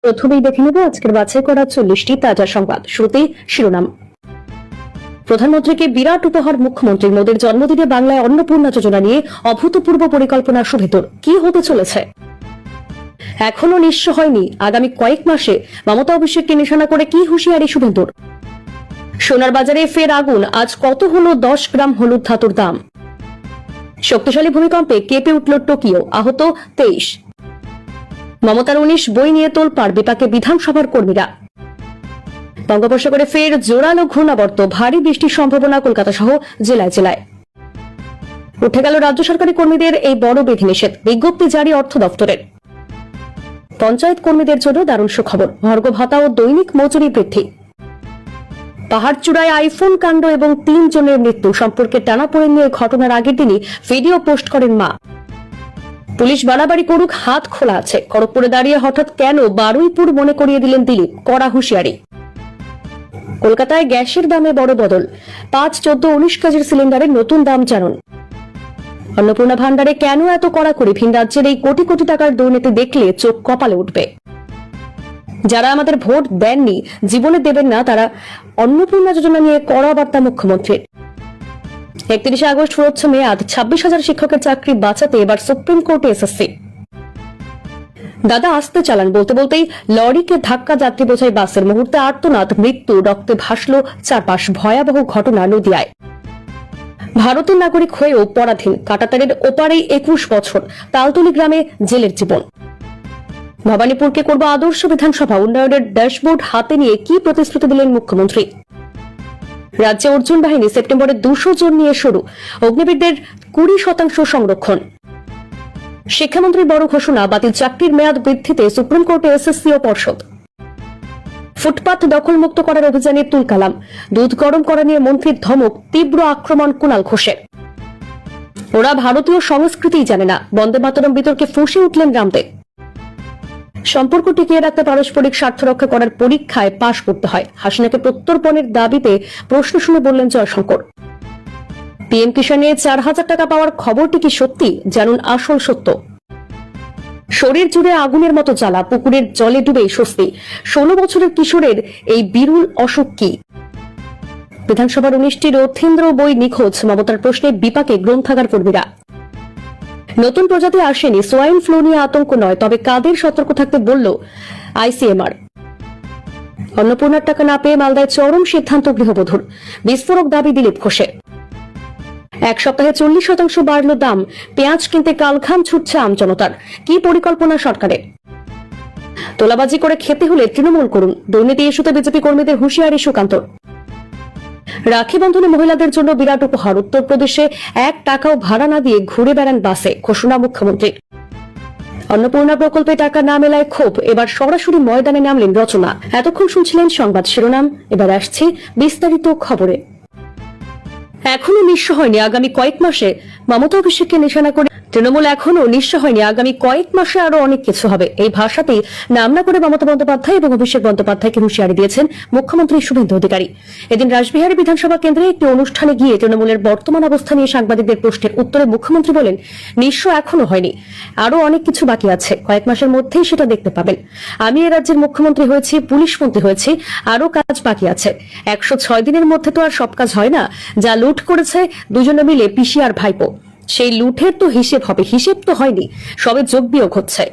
প্রথমেই দেখে নেব আজকের বাছাই করা 40টি তাজা সংবাদ। শুরুতেই শিরোনাম। প্রধানমন্ত্রীকে বিরাট উপহার মুখ্যমন্ত্রী মোদীর জন্মদিনে বাংলায় অন্নপূর্ণা যোজনা নিয়ে অভূতপূর্ব পরিকল্পনার সুভেতর কি হতে চলেছে এখনো নিঃস্ব হয়নি। আগামী কয়েক মাসে মমতা অভিষেককে নিশানা করে কি হুঁশিয়ারি শুভেন্দুর। সোনার বাজারে ফের আগুন, আজ কত হলো 10 গ্রাম হলুদ ধাতুর দাম। শক্তিশালী ভূমিকম্পে কেঁপে উঠল টোকিও, আহত 23। মমতার 19 বই নিয়ে তোলপাড়, বিপাকে বিধানসভার কর্মীরা। বঙ্গোপসাগরে ফের জোরালো ঘূর্ণাবর্ত, ভারী বৃষ্টির সম্ভাবনা কলকাতা সহ জেলায় জেলায়। উঠে গেল রাজ্য সরকারি কর্মীদের এই বড় বিধিনিষেধ, বিজ্ঞপ্তি জারি অর্থ দপ্তরের। পঞ্চায়েত কর্মীদের জন্য দারুণ সুখবর, ভর্গ ভাতা ও দৈনিক মজুরি বৃদ্ধি। পাহাড়চূড়ায় আইফোন কাণ্ড এবং 3 জনের মৃত্যু সম্পর্কে টানাপোড়েন নিয়ে ঘটনার আগের দিনই ভিডিও পোস্ট করেন মা। পুলিশ বাড়াবাড়ি করুক, হাত খোলা আছে। খড়গপুরে দাঁড়িয়ে হঠাৎ কেন বারুইপুর মনে করিয়ে দিলেন দিলীপ, কড়া হুঁশিয়ারি। কলকাতায় গ্যাসের দামে বড় বদল, 5, 14, 19 কেজির সিলিন্ডারের নতুন দাম জানুন। অন্নপূর্ণা ভান্ডারে কেন এত কড়াকড়ি, ভিন রাজ্যের এই কোটি কোটি টাকার দুর্নীতি দেখলে চোখ কপালে উঠবে। যারা আমাদের ভোট দেননি, জীবনে দেবেন না, তারা অন্নপূর্ণা যোজনা নিয়ে কড়া বার্তা মুখ্যমন্ত্রীর। 31 আগস্ট হচ্ছে মেয়াদ, 26,000 শিক্ষকের চাকরি বাঁচাতে এবার সুপ্রিম কোর্টে এসএসসি। দাদা আস্তে চালান বলতে বলতেই লরিকে ধাক্কা, যাত্রী বোঝাই বাসের, মুহূর্তে আর্তনাদ, মৃত্যু, রক্তে ভাসল চারপাশ। ভয়াবহ ঘটনা নদিয়ায়। ভারতের নাগরিক হয়েও পরাধীন, কাঁটাতারের ওপারেই 21 বছর, তালতলি গ্রামে জেলের জীবন। ভবানীপুরকে করব আদর্শ বিধানসভা, উন্নয়নের ড্যাশবোর্ড হাতে নিয়ে কি প্রতিশ্রুতি দিলেন মুখ্যমন্ত্রী। রাজ্যে অর্জুন বাহিনী সেপ্টেম্বরে 200 জন নিয়ে শুরু, অগ্নিবীরদের 20% সংরক্ষণ। শিক্ষামন্ত্রীর বড় ঘোষণা, বাতিল চাকরির মেয়াদ বৃদ্ধিতে সুপ্রিম কোর্টে এসএসসি ও পর্ষদ। ফুটপাত দখলমুক্ত করার অভিযানে তুলকালাম, দুধ গরম করা নিয়ে মন্ত্রীর ধমক, তীব্র আক্রমণ কুণাল ঘোষের। ওরা ভারতীয় সংস্কৃতিই জানে না, বন্দে মাতরম বিতর্কে ফুঁসে উঠলেন রামদেব। সম্পর্ক টিকিয়ে রাখতে পারস্পরিক স্বার্থ রক্ষা করার পরীক্ষায় পাশ করতে হয়, হাসিনাকে প্রত্যর্পণের দাবিতে প্রশ্ন শুনে বললেন জয়শঙ্কর। পিএম কিষানে 4,000 টাকা পাওয়ার খবরটি কি সত্যি, জানুন আসল সত্য। শরীর জুড়ে আগুনের মতো জ্বালা, পুকুরের জলে ডুবে স্বস্তি। 16 বছরের কিশোরের এই বিরল অসুখ কি। বিধানসভার 19টি রথীন্দ্র বই নিখোঁজ, মমতার প্রশ্নে বিপাকে গ্রন্থাগার কর্মীরা। নতুন প্রজাতি আসেনি, সোয়াইন ফ্লু নিয়ে আতঙ্ক নয়, তবে কাদের সতর্ক থাকতে বলল আইসিএমআর। অন্নপূর্ণার টাকা না পেয়ে মালদায় চরম সিদ্ধান্ত গৃহবধূর, বিস্ফোরক দাবি দিলীপ ঘোষের। এক সপ্তাহে 40% বাড়ল দাম, পেঁয়াজ কিনতে কালঘাম ছুটছে আমজনতার। কি পরিকল্পনা সরকারের। তোলাবাজি করে খেতে হলে তৃণমূল করুন, দুর্নীতি ইস্যুতে বিজেপি কর্মীদের হুঁশিয়ারি সুকান্তর। রাখি বন্ধনে মহিলাদের জন্য বিরাট উপহার, উত্তরপ্রদেশে 1 টাকাও ভাড়া না দিয়ে ঘুরে বেড়ান বাসে, ঘোষণা মুখ্যমন্ত্রীর। অন্নপূর্ণা প্রকল্পে টাকা না মেলায় ক্ষোভ, এবার সরাসরি ময়দানে নামলেন রচনা। এতক্ষণ শুনছিলেন সংবাদ শিরোনাম, এবার আসছে বিস্তারিত খবরে। এখনো নিঃস্ব হয়নি, আগামী কয়েক মাসে মমতা অভিষেককে নিশানা করে তৃণমূল এখনো নিঃস্ব হয়নি, আগামী কয়েক মাসে আরো অনেক কিছু হবে। এই ভাষাতেই নাম না করে মমতা বন্দ্যোপাধ্যায় এবং অভিষেক বন্দ্যোপাধ্যায়কে হুঁশিয়ারি দিয়েছেন মুখ্যমন্ত্রী শুভেন্দু অধিকারী। এদিন রাসবিহারী বিধানসভা কেন্দ্রে একটি অনুষ্ঠানে গিয়ে তৃণমূলের বর্তমান অবস্থা নিয়ে সাংবাদিকদের প্রশ্নের উত্তরে মুখ্যমন্ত্রী বলেন, নিঃস্ব এখনো হয়নি, আরো অনেক কিছু বাকি আছে, কয়েক মাসের মধ্যেই সেটা দেখতে পাবেন। আমি এ রাজ্যের মুখ্যমন্ত্রী হয়েছি, পুলিশ মন্ত্রী হয়েছি, আরো কাজ বাকি আছে। 106 দিনের মধ্যে তো আর সব কাজ হয় না। যা লুট করেছে দুজনে মিলে পিসি আর ভাইপো, সেই লুঠের তো হিসেব হবে, হিসেব তো হয়নি, সবে যোগ বিয়োগ হচ্ছে।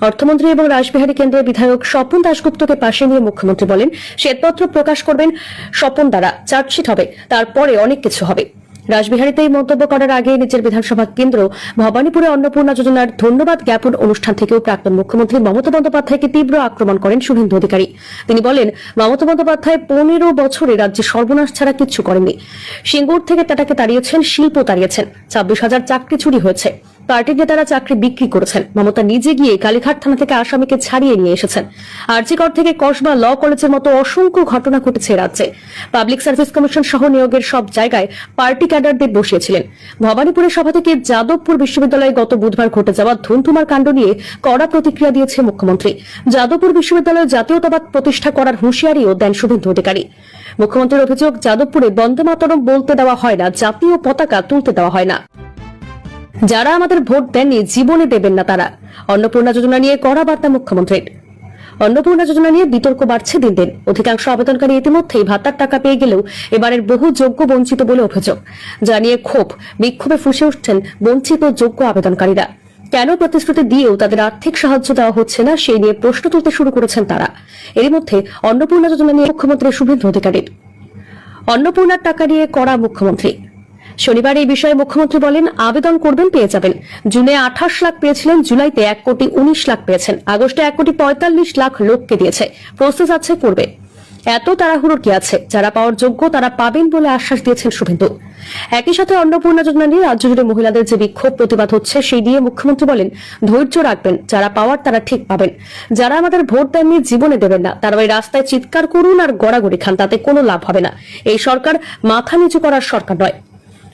অর্থমন্ত্রী এবং রাসবিহারী কেন্দ্রের বিধায়ক স্বপন দাশগুপ্তকে পাশে নিয়ে মুখ্যমন্ত্রী বলেন, শ্বেতপত্র প্রকাশ করবেন স্বপন দ্বারা, চার্জশিট হবে, তারপরে অনেক কিছু হবে। রাসবিহারীতে এই মন্তব্য করার আগে নিজের বিধানসভা কেন্দ্র ভবানীপুরে অন্নপূর্ণা যোজনার ধন্যবাদ জ্ঞাপন অনুষ্ঠান থেকেও প্রাক্তন মুখ্যমন্ত্রী মমতা বন্দ্যোপাধ্যায়কে তীব্র আক্রমণ করেন শুভেন্দু অধিকারী। তিনি বলেন, মমতা বন্দ্যোপাধ্যায় 15 বছরে রাজ্যে সর্বনাশ ছাড়া কিচ্ছু করেননি। সিঙ্গুর থেকে টাটাকে তাড়িয়েছেন, শিল্প তাড়িয়েছেন, 26,000 চাকরি চুরি হয়েছে, পার্টির নেতারা চাকরি বিক্রি করেছেন। মমতা নিজে গিয়ে কালীঘাট থানা থেকে আসামিকে ছাড়িয়ে নিয়ে এসেছেন। আরজিকর থেকে কসবা ল কলেজের মতো অসংখ্য ঘটনা ঘটেছে রাজ্যে। পাবলিক সার্ভিস কমিশন সহ নিয়োগের সব জায়গায় পার্টি ক্যাডারদের বসিয়েছিলেন। ভবানীপুরের সভা থেকে যাদবপুর বিশ্ববিদ্যালয়ে গত বুধবার ঘটে যাওয়া ধুমধুমার কাণ্ড নিয়ে কড়া প্রতিক্রিয়া দিয়েছে মুখ্যমন্ত্রী। যাদবপুর বিশ্ববিদ্যালয়ে জাতীয়তাবাদ প্রতিষ্ঠা করার হুঁশিয়ারিও দেন শুভেন্দু অধিকারী। মুখ্যমন্ত্রীর অভিযোগ, যাদবপুরে বন্দে মাতরম বলতে দেওয়া হয় না, জাতীয় পতাকা তুলতে দেওয়া হয় না। যারা আমাদের ভোট দেননি, জীবনে দেবেন না তারা। অন্নপূর্ণা যোজনা নিয়ে কড়া বার্তা মুখ্যমন্ত্রীর। অন্নপূর্ণা যোজনা নিয়ে বিতর্ক বাড়ছে দিন দিন। অধিকাংশ আবেদনকারী ইতিমধ্যেই ভাতার টাকা পেয়ে গেলেও এবারের বহু যোগ্য বঞ্চিত বলে অভিযোগ। জানিয়ে বিক্ষোভে ফুঁসে উঠছেন বঞ্চিত যোগ্য আবেদনকারীরা। কেন প্রতিশ্রুতি দিয়েও তাদের আর্থিক সাহায্য দেওয়া হচ্ছে না সেই নিয়ে প্রশ্ন তুলতে শুরু করেছেন তারা। এরই মধ্যে অন্নপূর্ণা যোজনা নিয়ে মুখ্যমন্ত্রী শুভেন্দু অধিকারীর অন্নপূর্ণার টাকা নিয়ে কড়া মুখ্যমন্ত্রী। শনিবার এই বিষয়ে মুখ্যমন্ত্রী বলেন, আবেদন করবেন, পেয়ে যাবেন। জুনে 28 লাখ পেয়েছিলেন, জুলাইতে 1,19 লাখ পেয়েছেন, আগস্টে 1,45 লাখ লোককে দিয়েছে। প্রসেস আছে, করবে। এত তাড়াহুড়োর কি আছে? যারা পাওয়ার যোগ্য তারা পাবেন বলে আশ্বাস দিয়েছেন শুভেন্দু। একই সাথে অন্নপূর্ণা যোজনা নিয়ে রাজ্য জুড়ে মহিলাদের যে বিক্ষোভ প্রতিবাদ হচ্ছে সেই নিয়ে মুখ্যমন্ত্রী বলেন, ধৈর্য রাখবেন, যারা পাওয়ার তারা ঠিক পাবেন। যারা আমাদের ভোট দেননি, জীবনে দেবেন না, তারা ওই রাস্তায় চিৎকার করুন আর গড়াগড়ি খান, তাতে কোনো লাভ হবে না। এই সরকার মাথা নিচু করার সরকার নয়।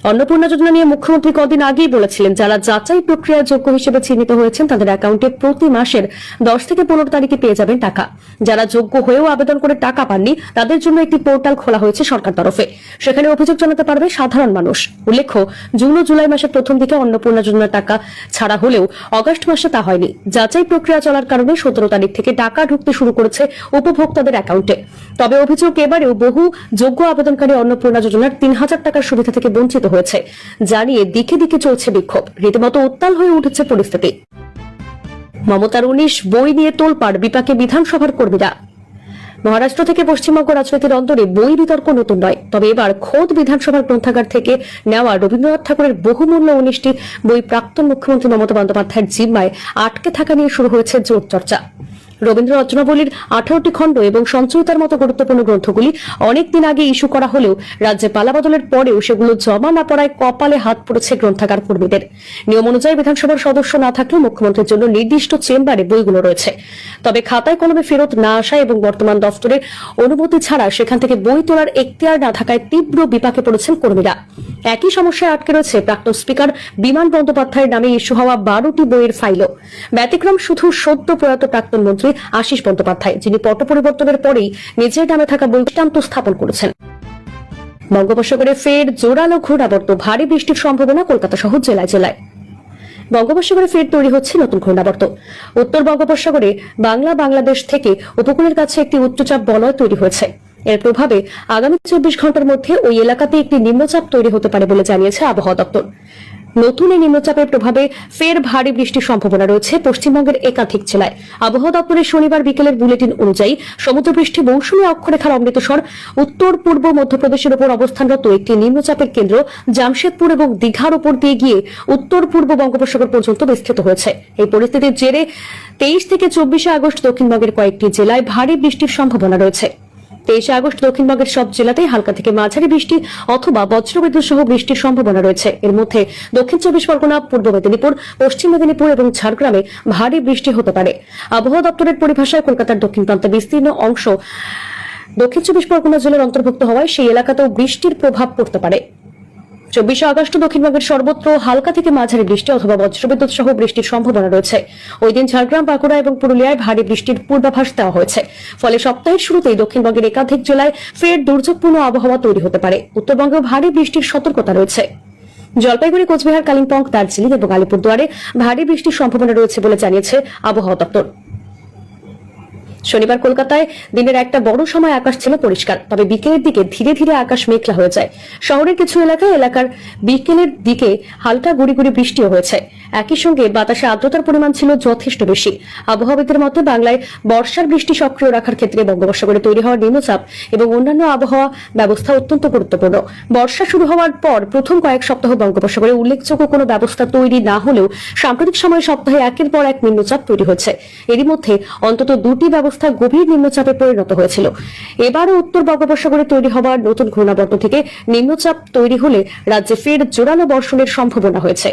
অন্নপূর্ণা যোজনা নিয়ে মুখ্যমন্ত্রী কদিন আগেই বলেছিলেন, যারা যাচাই প্রক্রিয়ার যোগ্য হিসেবে চিহ্নিত হয়েছেন তাদের অ্যাকাউন্টে প্রতি মাসের 10 থেকে 15 তারিখে পেয়ে যাবেন টাকা। যারা যোগ্য হয়েও আবেদন করে টাকা পাননি তাদের জন্য একটি পোর্টাল খোলা হয়েছে সরকার তরফে। সেখানে অভিযোগ জানাতে পারবে সাধারণ মানুষ। উল্লেখ্য, জুন ও জুলাই মাসের প্রথম দিকে অন্নপূর্ণা যোজনার টাকা ছাড়া হলেও অগস্ট মাসে তা হয়নি। যাচাই প্রক্রিয়া চলার কারণে 17 তারিখ থেকে টাকা ঢুকতে শুরু করেছে উপভোক্তাদের অ্যাকাউন্টে। তবে অভিযোগ, এবারেও বহু যোগ্য আবেদনকারী অন্নপূর্ণা যোজনার 3,000 টাকার সুবিধা থেকে বঞ্চিত হয়েছে। জানিয়ে দিকে দিকে চলছে বিক্ষোভ। রীতিমতো উত্তাল হয়ে উঠেছে পরিস্থিতি। মমতার 19 বই নিয়ে তোলপাড়, বিপাকে বিধানসভার কর্মীরা। মহারাষ্ট্র থেকে পশ্চিমবঙ্গ রাজনীতির অন্তরে বই বিতর্ক নতুন নয়। তবে এবার খোদ বিধানসভার গ্রন্থাগার থেকে নেওয়া রবীন্দ্রনাথ ঠাকুরের বহুমূল্য 19টি বই প্রাক্তন মুখ্যমন্ত্রী মমতা বন্দ্যোপাধ্যায়ের জিম্মায় আটকে থাকা নিয়ে শুরু হয়েছে জোর চর্চা। রবীন্দ্র রচনাবলীর 18টি খণ্ড এবং সঞ্চয়িতার মতো গুরুত্বপূর্ণ গ্রন্থগুলি অনেকদিন আগে ইস্যু করা হলেও রাজ্যে পালাবদলের পরেও সেগুলো জমা না পড়ায় কপালে হাত পড়েছে গ্রন্থাগার কর্মীদের। নিয়ম অনুযায়ী বিধানসভার সদস্য না থাকলেও মুখ্যমন্ত্রীর জন্য নির্দিষ্ট চেম্বারে বইগুলো রয়েছে। তবে খাতায় কলমে ফেরত না আসা এবং বর্তমান দফতরের অনুমতি ছাড়া সেখান থেকে বই তোলার এখতিয়ার না থাকায় তীব্র বিপাকে পড়েছেন কর্মীরা। একই সমস্যায় আটকে রয়েছে প্রাক্তন স্পিকার বিমান বন্দ্যোপাধ্যায়ের নামে ইস্যু হওয়া 12টি বইয়ের ফাইলও। ব্যতিক্রম শুধু সদ্য প্রয়াত প্রাক্তন মন্ত্রী আশিস বন্দ্যোপাধ্যায়, যিনি পট পরিবর্তনের পরেই নিজের নামে থাকা বই দৃষ্টান্ত স্থাপন করেছেন। বঙ্গোপসাগরে ফের জোরালো ঘূর্ণাবর্ত, ভারী বৃষ্টির সম্ভাবনা কলকাতা সহ জেলায় জেলায়। বঙ্গোপসাগরে ফের তৈরি হচ্ছে নতুন ঘূর্ণাবর্ত। উত্তর বঙ্গোপসাগরে বাংলাদেশ থেকে উপকূলের কাছে একটি উচ্চচাপ বলয় তৈরি হয়েছে। এর প্রভাবে আগামী 24 ঘন্টার মধ্যে ওই এলাকাতে একটি নিম্নচাপ তৈরি হতে পারে বলে জানিয়েছে আবহাওয়া দপ্তর। নতুন এই নিম্নচাপের প্রভাবে ফের ভারী বৃষ্টির সম্ভাবনা রয়েছে পশ্চিমবঙ্গের একাধিক জেলায়। আবহাওয়া দপ্তরের শনিবার বিকেলের বুলেটিন অনুযায়ী সমুদ্রপৃষ্ঠে মৌসুমী অক্ষরেখার অমৃতসর, উত্তর পূর্ব মধ্যপ্রদেশের উপর অবস্থানরত একটি নিম্নচাপের কেন্দ্র জামশেদপুর এবং দীঘার উপর দিয়ে গিয়ে উত্তর পূর্ব বঙ্গোপসাগর পর্যন্ত বিস্তৃত হয়েছে। এই পরিস্থিতির জেরে 23 থেকে 24 আগস্ট দক্ষিণবঙ্গের কয়েকটি জেলায় ভারী বৃষ্টির সম্ভাবনা রয়েছে। 23 আগস্ট দক্ষিণবঙ্গের সব জেলাতেই হালকা থেকে মাঝারি বৃষ্টি অথবা বজ্রবিদ্যুৎ সহ বৃষ্টির সম্ভাবনা রয়েছে। এর মধ্যে দক্ষিণ 24 পরগনা, পূর্ব মেদিনীপুর, পশ্চিম মেদিনীপুর এবং ঝাড়গ্রামে ভারী বৃষ্টি হতে পারে। আবহাওয়া দপ্তরের পরিভাষায় কলকাতার দক্ষিণ প্রান্তে বিস্তীর্ণ অংশ দক্ষিণ 24 পরগনা জেলার অন্তর্ভুক্ত হওয়ায় সেই এলাকাতেও বৃষ্টির প্রভাব পড়তে পারে। 24 আগস্ট দক্ষিণবঙ্গের সর্বত্র হালকা থেকে মাঝারি বৃষ্টি অথবা বজ্রবিদ্যুৎ সহ বৃষ্টির সম্ভাবনা রয়েছে। ওই দিন ঝাড়গ্রাম, বাঁকুড়া এবং পুরুলিয়ায় ভারী বৃষ্টির পূর্বাভাস দেওয়া হয়েছে। ফলে সপ্তাহের শুরুতেই দক্ষিণবঙ্গের একাধিক জেলায় ফের দুর্যোগপূর্ণ আবহাওয়া তৈরি হতে পারে। উত্তরবঙ্গেও ভারী বৃষ্টির সতর্কতা রয়েছে। জলপাইগুড়ি, কোচবিহার, কালিম্পং, দার্জিলিং এবং আলিপুরদুয়ারে ভারী বৃষ্টির সম্ভাবনা রয়েছে বলে জানিয়েছে আবহাওয়া দপ্তর। শনিবার কলকাতায় দিনের একটা বড় সময় আকাশ ছিল পরিষ্কার, তবে বিকেলের দিকে ধীরে ধীরে আকাশ মেঘলা হয়ে যায়। শহরের কিছু এলাকার বিকেলের দিকে হালকা গুড়ি গুড়ি বৃষ্টিও হয়েছে। একই সঙ্গে বাতাসে আর্দ্রতার পরিমাণ ছিল যথেষ্ট বেশি। আবহাওয়াবিদদের মতে বাংলায় বর্ষার বৃষ্টি সক্রিয় রাখার ক্ষেত্রে বঙ্গোপসাগরে তৈরি হওয়া নিম্নচাপ এবং অন্যান্য আবহাওয়া ব্যবস্থা অত্যন্ত গুরুত্বপূর্ণ। বর্ষা শুরু হওয়ার পর প্রথম কয়েক সপ্তাহ বঙ্গোপসাগরে উল্লেখযোগ্য কোনো ব্যবস্থা তৈরি না হলেও সাম্প্রতিক সময়ে সপ্তাহে একের পর এক নিম্নচাপ তৈরি হচ্ছে। এরই মধ্যে অন্তত দুটি ব্যবস্থা গভীর নিম্নচাপে পরিণত হয়েছিল। এবারও উত্তর বঙ্গোপসাগরে তৈরি হওয়ার নতুন ঘূর্ণাবর্ত থেকে নিম্নচাপ তৈরি হলে রাজ্যে ফের জোরালো বর্ষণের সম্ভাবনা হয়েছে।